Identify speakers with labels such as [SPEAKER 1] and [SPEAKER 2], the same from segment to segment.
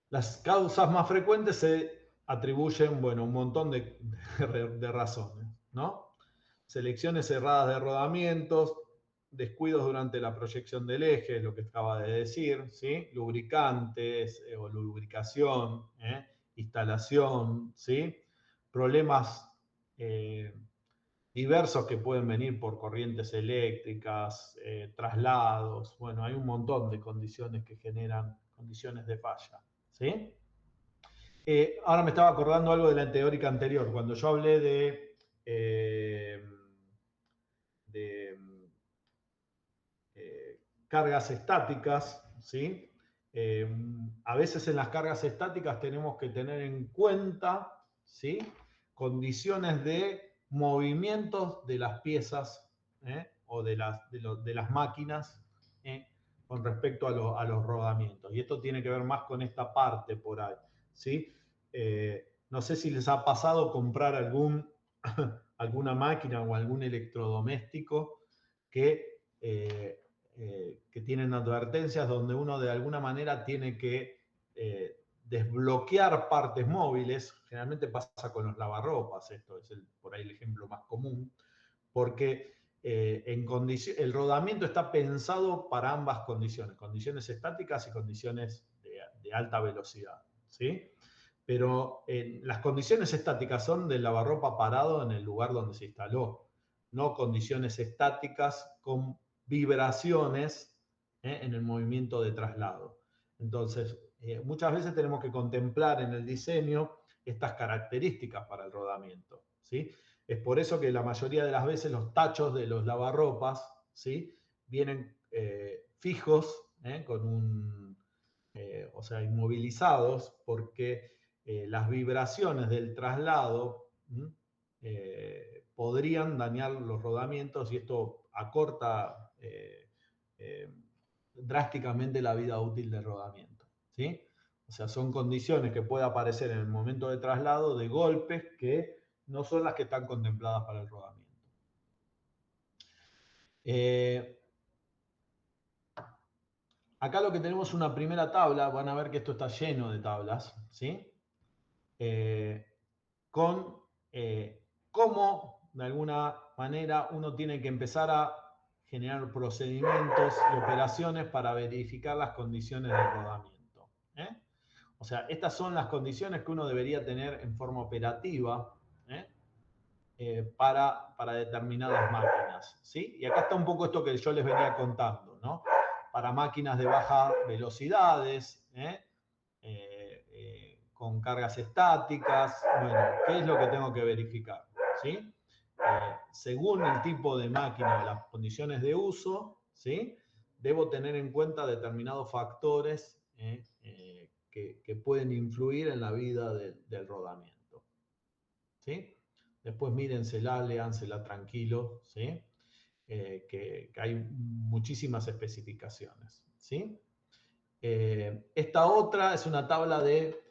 [SPEAKER 1] Las causas más frecuentes se atribuyen, bueno, un montón de razones, ¿no? Selecciones erradas de rodamientos, descuidos durante la proyección del eje, lo que acaba de decir, ¿sí? Lubricantes o lubricación, instalación, ¿sí? Problemas diversos que pueden venir por corrientes eléctricas, traslados, bueno, hay un montón de condiciones que generan condiciones de falla, ¿sí? Ahora me estaba acordando algo de la teórica anterior, cuando yo hablé de cargas estáticas, ¿sí? A veces en las cargas estáticas tenemos que tener en cuenta, ¿sí? Condiciones de movimientos de las piezas o de las máquinas con respecto a los rodamientos. Y esto tiene que ver más con esta parte por ahí, ¿sí? No sé si les ha pasado comprar alguna máquina o algún electrodoméstico que tienen advertencias donde uno de alguna manera tiene que desbloquear partes móviles. Generalmente pasa con los lavarropas, esto es por ahí el ejemplo más común, porque el rodamiento está pensado para ambas condiciones estáticas y condiciones de alta velocidad, ¿sí? Pero las condiciones estáticas son del lavarropa parado en el lugar donde se instaló, no condiciones estáticas con vibraciones en el movimiento de traslado. Entonces, muchas veces tenemos que contemplar en el diseño estas características para el rodamiento, ¿sí? Es por eso que la mayoría de las veces los tachos de los lavarropas, ¿sí? Vienen fijos, o sea, inmovilizados, porque las vibraciones del traslado podrían dañar los rodamientos y esto acorta eh, drásticamente la vida útil del rodamiento, ¿sí? O sea, son condiciones que pueden aparecer en el momento de traslado de golpes que no son las que están contempladas para el rodamiento. Acá lo que tenemos es una primera tabla, van a ver que esto está lleno de tablas, ¿sí? Con cómo, de alguna manera, uno tiene que empezar a generar procedimientos y operaciones para verificar las condiciones de rodamiento. O sea, estas son las condiciones que uno debería tener en forma operativa para determinadas máquinas, ¿sí? Y acá está un poco esto que yo les venía contando, ¿no? Para máquinas de bajas velocidades, con cargas estáticas, bueno, ¿qué es lo que tengo que verificar? ¿Sí? Según el tipo de máquina o las condiciones de uso, ¿sí? Debo tener en cuenta determinados factores que pueden influir en la vida del rodamiento, ¿sí? Después mírensela, léansela tranquilo, ¿sí? Que hay muchísimas especificaciones, ¿sí? Esta otra es una tabla de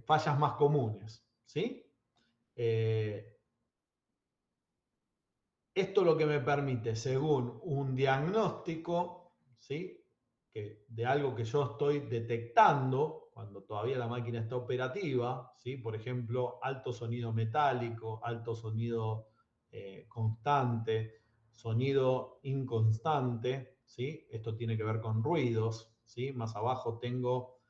[SPEAKER 1] fallas más comunes, ¿sí? Esto lo que me permite, según un diagnóstico, ¿sí? De algo que yo estoy detectando cuando todavía la máquina está operativa, ¿sí? Por ejemplo, alto sonido metálico, alto sonido constante, sonido inconstante, ¿sí? Esto tiene que ver con ruidos, ¿sí? Más abajo tengo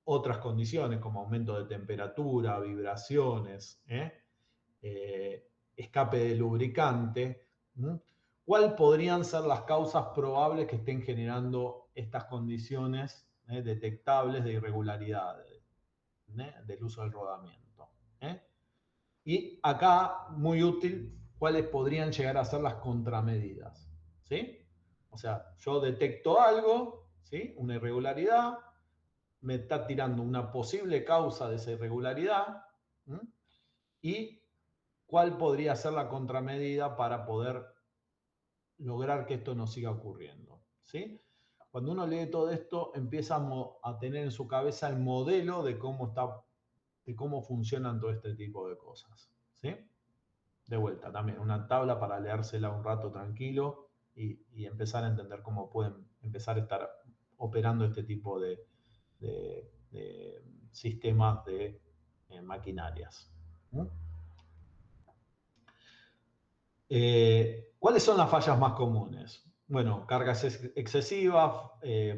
[SPEAKER 1] otras condiciones como aumento de temperatura, vibraciones, escape de lubricante. ¿Cuál podrían ser las causas probables que estén generando estas condiciones detectables de irregularidades del uso del rodamiento? Y acá, muy útil, cuáles podrían llegar a ser las contramedidas. ¿Sí? O sea, yo detecto algo, ¿sí? Una irregularidad, me está tirando una posible causa de esa irregularidad y cuál podría ser la contramedida para poder lograr que esto no siga ocurriendo. ¿Sí? Cuando uno lee todo esto, empieza a tener en su cabeza el modelo de cómo funcionan todo este tipo de cosas. ¿Sí? De vuelta, también una tabla para leérsela un rato tranquilo y empezar a entender cómo pueden empezar a estar operando este tipo de sistemas de maquinarias. ¿Cuáles son las fallas más comunes? Bueno, cargas excesivas,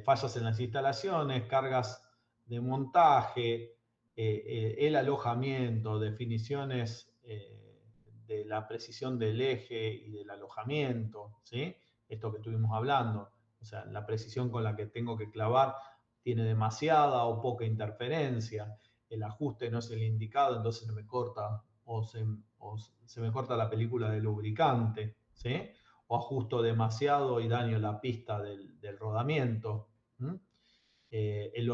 [SPEAKER 1] fallas en las instalaciones, cargas de montaje, el alojamiento, definiciones de la precisión del eje y del alojamiento, ¿sí? Esto que estuvimos hablando, o sea, la precisión con la que tengo que clavar tiene demasiada o poca interferencia, el ajuste no es el indicado, entonces se me corta o se me corta la película de lubricante, ¿sí? O ajusto demasiado y daño la pista del rodamiento. El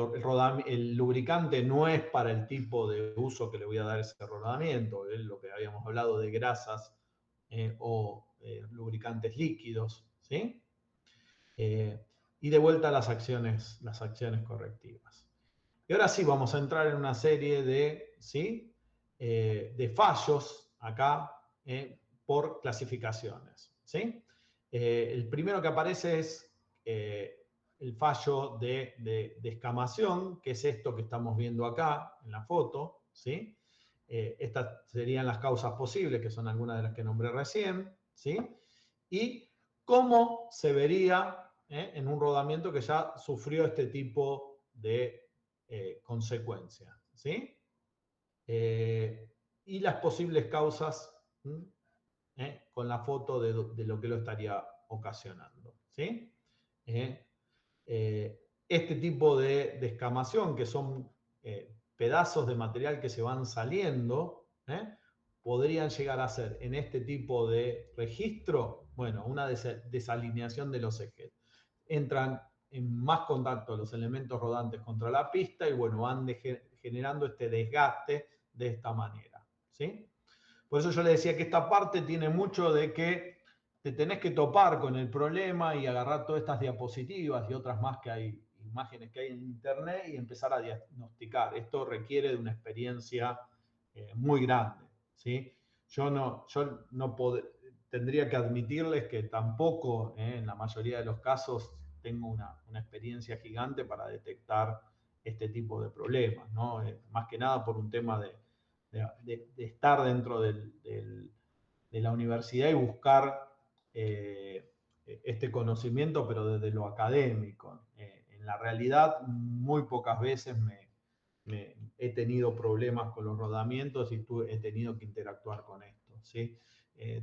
[SPEAKER 1] lubricante no es para el tipo de uso que le voy a dar a ese rodamiento, es lo que habíamos hablado de grasas o lubricantes líquidos, ¿sí? Y de vuelta a las acciones correctivas. Y ahora sí, vamos a entrar en una serie de, ¿sí? De fallos acá por clasificaciones, ¿sí? El primero que aparece es el fallo de escamación, que es esto que estamos viendo acá en la foto, ¿sí? Estas serían las causas posibles, que son algunas de las que nombré recién, ¿sí? Y cómo se vería en un rodamiento que ya sufrió este tipo de consecuencia, ¿sí? Y las posibles causas con la foto de lo que lo estaría ocasionando, ¿sí? Este tipo de escamación, que son pedazos de material que se van saliendo, podrían llegar a ser en este tipo de registro, bueno, una desalineación de los ejes. Entran en más contacto los elementos rodantes contra la pista y bueno, van generando este desgaste de esta manera, ¿sí? Por eso yo le decía que esta parte tiene mucho de que te tenés que topar con el problema y agarrar todas estas diapositivas y otras más que hay, imágenes que hay en internet y empezar a diagnosticar. Esto requiere de una experiencia muy grande, ¿sí? Yo no tendría que admitirles que tampoco en la mayoría de los casos tengo una experiencia gigante para detectar este tipo de problemas, ¿no? Más que nada por un tema de estar dentro de la universidad y buscar este conocimiento, pero desde lo académico. En la realidad, muy pocas veces he tenido problemas con los rodamientos y he tenido que interactuar con esto, ¿sí?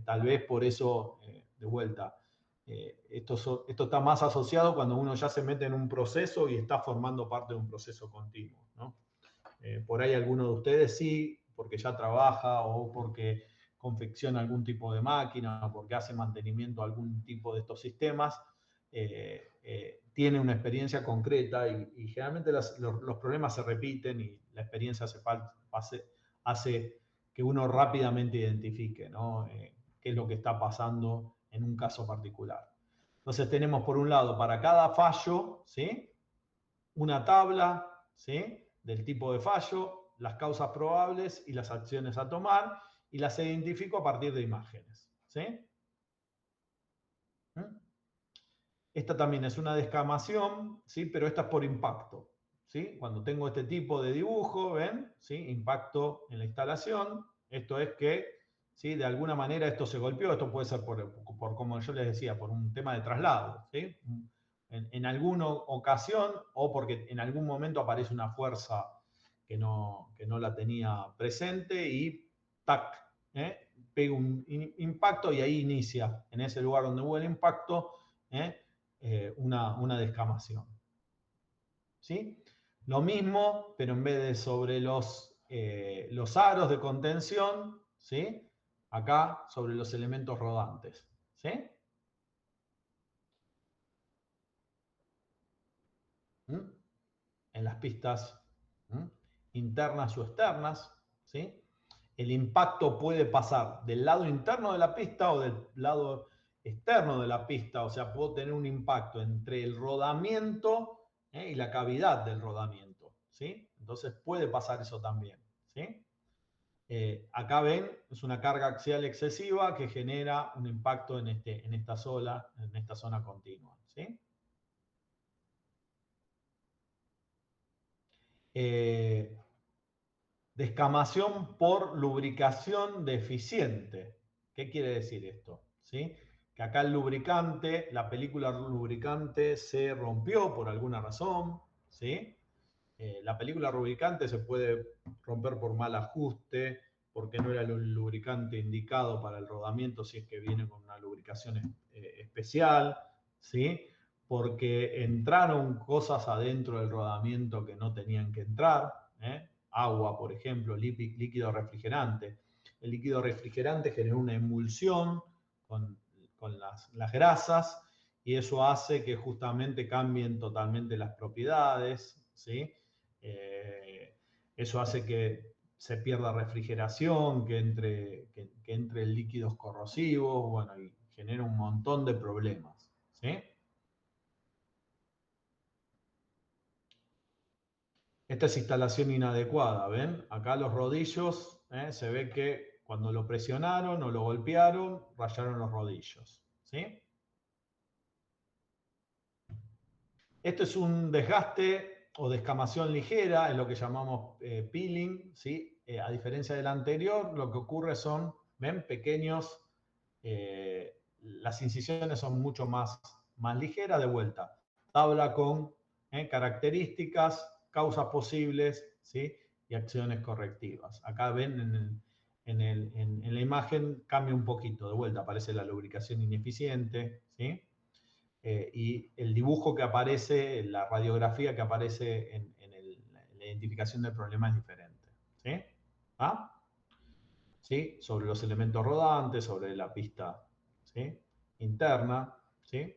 [SPEAKER 1] Tal vez por eso, de vuelta, esto está más asociado cuando uno ya se mete en un proceso y está formando parte de un proceso continuo, ¿no? Por ahí alguno de ustedes sí, porque ya trabaja o porque confecciona algún tipo de máquina o porque hace mantenimiento a algún tipo de estos sistemas, tiene una experiencia concreta y generalmente los problemas se repiten y la experiencia hace que uno rápidamente identifique, ¿no? Qué es lo que está pasando en un caso particular. Entonces tenemos por un lado para cada fallo, ¿sí? Una tabla, ¿sí? Del tipo de fallo, las causas probables y las acciones a tomar, y las identifico a partir de imágenes, ¿sí? Esta también es una descamación, ¿sí? Pero esta es por impacto, ¿sí? Cuando tengo este tipo de dibujo, ¿ven? ¿Sí? Impacto en la instalación, esto es que, ¿sí? De alguna manera esto se golpeó, esto puede ser por como yo les decía, por un tema de traslado, ¿sí? En alguna ocasión o porque en algún momento aparece una fuerza que no la tenía presente y ¡tac! Pega un impacto y ahí inicia, en ese lugar donde hubo el impacto, una descamación. ¿Sí? Lo mismo, pero en vez de sobre los aros de contención, ¿sí? Acá sobre los elementos rodantes. ¿Sí? En las pistas internas o externas, ¿sí? El impacto puede pasar del lado interno de la pista o del lado externo de la pista, o sea, puedo tener un impacto entre el rodamiento y la cavidad del rodamiento, ¿sí? Entonces puede pasar eso también, ¿sí? Acá ven, es una carga axial excesiva que genera un impacto en esta zona continua, ¿sí? Descamación por lubricación deficiente. ¿Qué quiere decir esto? ¿Sí? Que acá el lubricante, la película lubricante se rompió por alguna razón. ¿Sí? La película lubricante se puede romper por mal ajuste, porque no era el lubricante indicado para el rodamiento si es que viene con una lubricación especial, ¿sí? Porque entraron cosas adentro del rodamiento que no tenían que entrar, ¿eh? Agua, por ejemplo, líquido refrigerante. El líquido refrigerante genera una emulsión con las grasas y eso hace que justamente cambien totalmente las propiedades, ¿sí? Eso hace que se pierda refrigeración, que entre líquidos corrosivos, bueno, y genera un montón de problemas, ¿sí? Esta es instalación inadecuada, ¿ven? Acá los rodillos, se ve que cuando lo presionaron o lo golpearon, rayaron los rodillos, ¿sí? Esto es un desgaste o descamación ligera, es lo que llamamos peeling, ¿sí? A diferencia del anterior, lo que ocurre son, ven, pequeños, las incisiones son mucho más ligeras, de vuelta. Tabla con características, causas posibles, ¿sí? Y acciones correctivas. Acá ven en la imagen cambia un poquito, de vuelta aparece la lubricación ineficiente, ¿sí? Y el dibujo que aparece, la radiografía que aparece en la identificación del problema es diferente. ¿Sí? ¿Ah? ¿Sí? Sobre los elementos rodantes, sobre la pista, ¿sí? Interna. ¿Sí?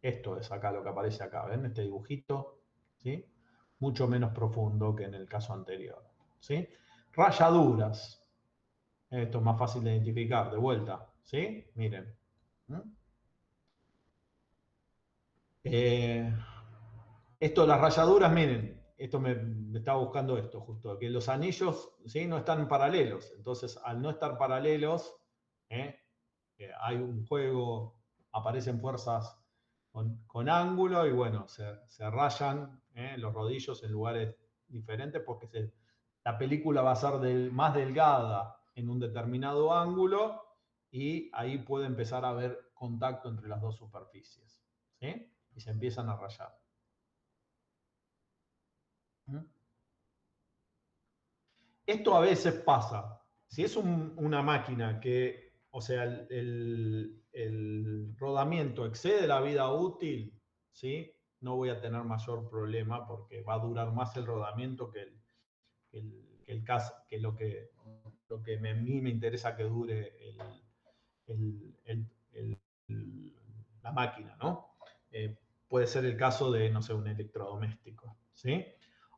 [SPEAKER 1] Esto es acá lo que aparece acá, ¿ven? Este dibujito, ¿sí? Mucho menos profundo que en el caso anterior. ¿Sí? Rayaduras. Esto es más fácil de identificar, de vuelta. ¿Sí? Miren. ¿Mm? Eh, Esto, las rayaduras, miren, esto me estaba buscando esto justo, que los anillos, ¿sí? No están paralelos. Entonces, al no estar paralelos, ¿eh? Hay un juego, aparecen fuerzas con ángulo y bueno, se rayan los rodillos en lugares diferentes porque la película va a ser más delgada en un determinado ángulo y ahí puede empezar a haber contacto entre las dos superficies, ¿sí? Y se empiezan a rayar. Esto a veces pasa. Si es una máquina que, o sea, el rodamiento excede la vida útil, ¿sí? No voy a tener mayor problema porque va a durar más el rodamiento que a mí me interesa que dure el, el, el, la máquina, ¿no? Puede ser el caso de, no sé, un electrodoméstico, ¿sí?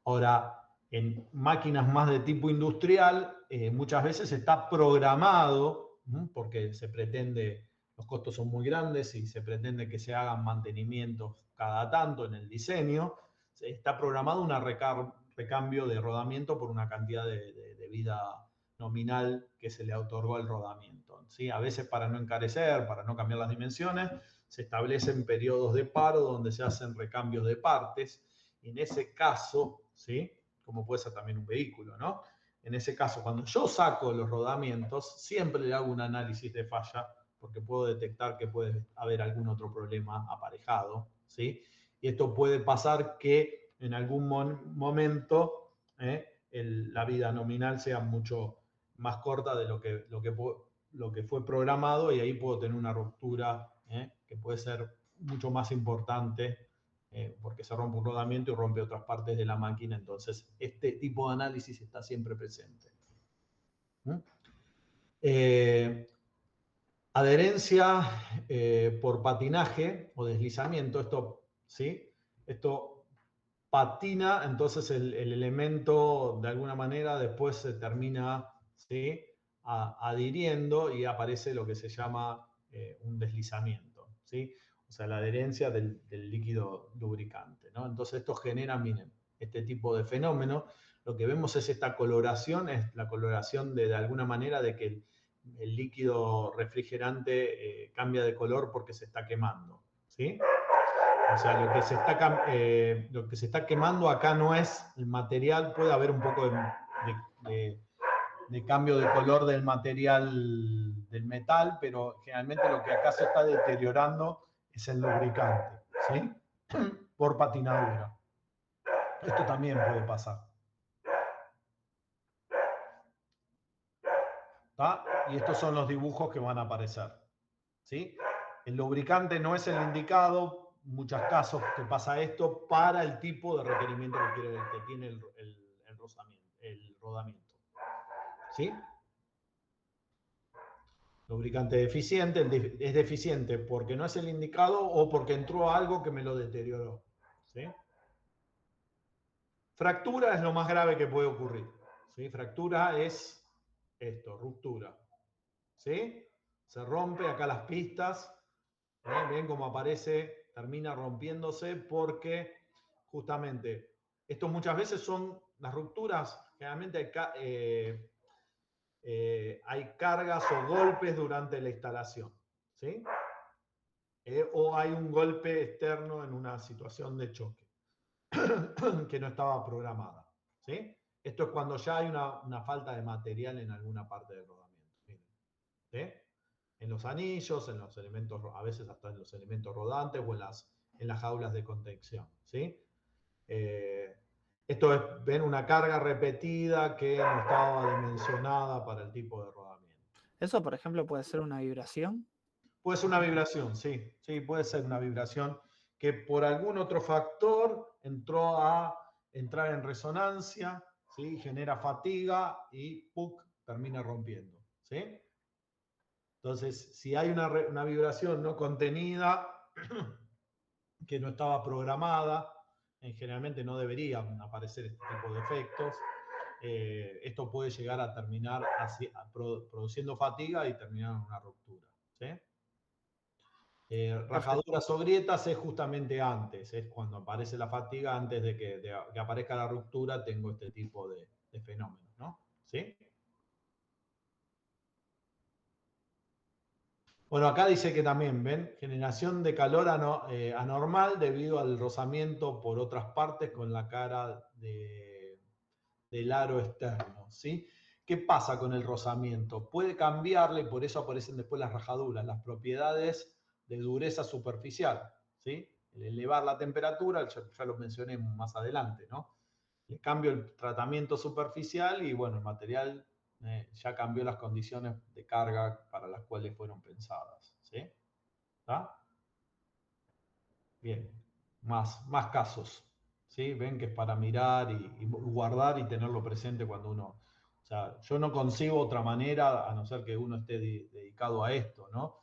[SPEAKER 1] Ahora, en máquinas más de tipo industrial, muchas veces está programado, porque se pretende, los costos son muy grandes y se pretende que se hagan mantenimientos cada tanto en el diseño, está programado un recambio de rodamiento por una cantidad de vida nominal que se le otorgó al rodamiento. ¿Sí? A veces para no encarecer, para no cambiar las dimensiones, se establecen periodos de paro donde se hacen recambios de partes. Y en ese caso, ¿sí? Como puede ser también un vehículo, ¿no? En ese caso, cuando yo saco los rodamientos, siempre le hago un análisis de falla porque puedo detectar que puede haber algún otro problema aparejado, ¿sí? Y esto puede pasar que en algún momento la vida nominal sea mucho más corta de lo que fue programado y ahí puedo tener una ruptura que puede ser mucho más importante porque se rompe un rodamiento y rompe otras partes de la máquina. Entonces, este tipo de análisis está siempre presente. Adherencia por patinaje o deslizamiento, esto, ¿sí? Esto patina, entonces el elemento de alguna manera después se termina, ¿sí? Adhiriendo y aparece lo que se llama un deslizamiento, ¿sí? O sea, la adherencia del líquido lubricante, ¿no? Entonces esto genera, miren, este tipo de fenómeno. Lo que vemos es esta coloración, es la coloración de alguna manera de que el líquido refrigerante cambia de color porque se está quemando, ¿sí? O sea, lo que se está quemando acá no es el material, puede haber un poco de cambio de color del material del metal, pero generalmente lo que acá se está deteriorando es el lubricante, ¿sí? Por patinadura. Esto también puede pasar. ¿Tá? Y estos son los dibujos que van a aparecer, ¿sí? El lubricante no es el indicado, en muchos casos que pasa esto, para el tipo de requerimiento que tiene el rodamiento. ¿Sí? Lubricante deficiente, es deficiente porque no es el indicado o porque entró algo que me lo deterioró. ¿Sí? Fractura es lo más grave que puede ocurrir. ¿Sí? Fractura es esto, ruptura. ¿Sí? Se rompe acá las pistas. Ven cómo aparece, termina rompiéndose porque justamente esto muchas veces son las rupturas, generalmente hay cargas o golpes durante la instalación, ¿sí? O hay un golpe externo en una situación de choque que no estaba programada, ¿sí? Esto es cuando ya hay una falta de material en alguna parte del rodamiento. ¿Sí? En los anillos, en los elementos, a veces hasta en los elementos rodantes o en las jaulas de contención. ¿Sí? Esto es, ven, una carga repetida que no estaba dimensionada para el tipo de rodamiento.
[SPEAKER 2] Eso, por ejemplo, puede ser una vibración.
[SPEAKER 1] Puede ser una vibración, sí, sí, puede ser una vibración que por algún otro factor entró a entrar en resonancia, ¿sí? Genera fatiga y ¡puc! Termina rompiendo. ¿Sí? Entonces, si hay una vibración no contenida, que no estaba programada, generalmente no deberían aparecer este tipo de efectos, esto puede llegar a terminar produciendo fatiga y terminar en una ruptura. ¿Sí? Rajaduras o grietas es justamente antes, es cuando aparece la fatiga, antes de que aparezca la ruptura, tengo este tipo de fenómenos, ¿no? ¿Sí? Bueno, acá dice que también, ¿ven? Generación de calor anormal debido al rozamiento por otras partes con la cara del aro externo, ¿sí? ¿Qué pasa con el rozamiento? Puede cambiarle, por eso aparecen después las rajaduras, las propiedades de dureza superficial, ¿sí? El elevar la temperatura, ya lo mencioné más adelante, ¿no? Le cambio el tratamiento superficial y, bueno, el material ya cambió las condiciones de carga para las cuales fueron pensadas. ¿Sí? ¿Está? Bien, más casos. ¿Sí? Ven que es para mirar y guardar y tenerlo presente cuando uno... O sea, yo no concibo otra manera, a no ser que uno esté dedicado a esto, ¿no?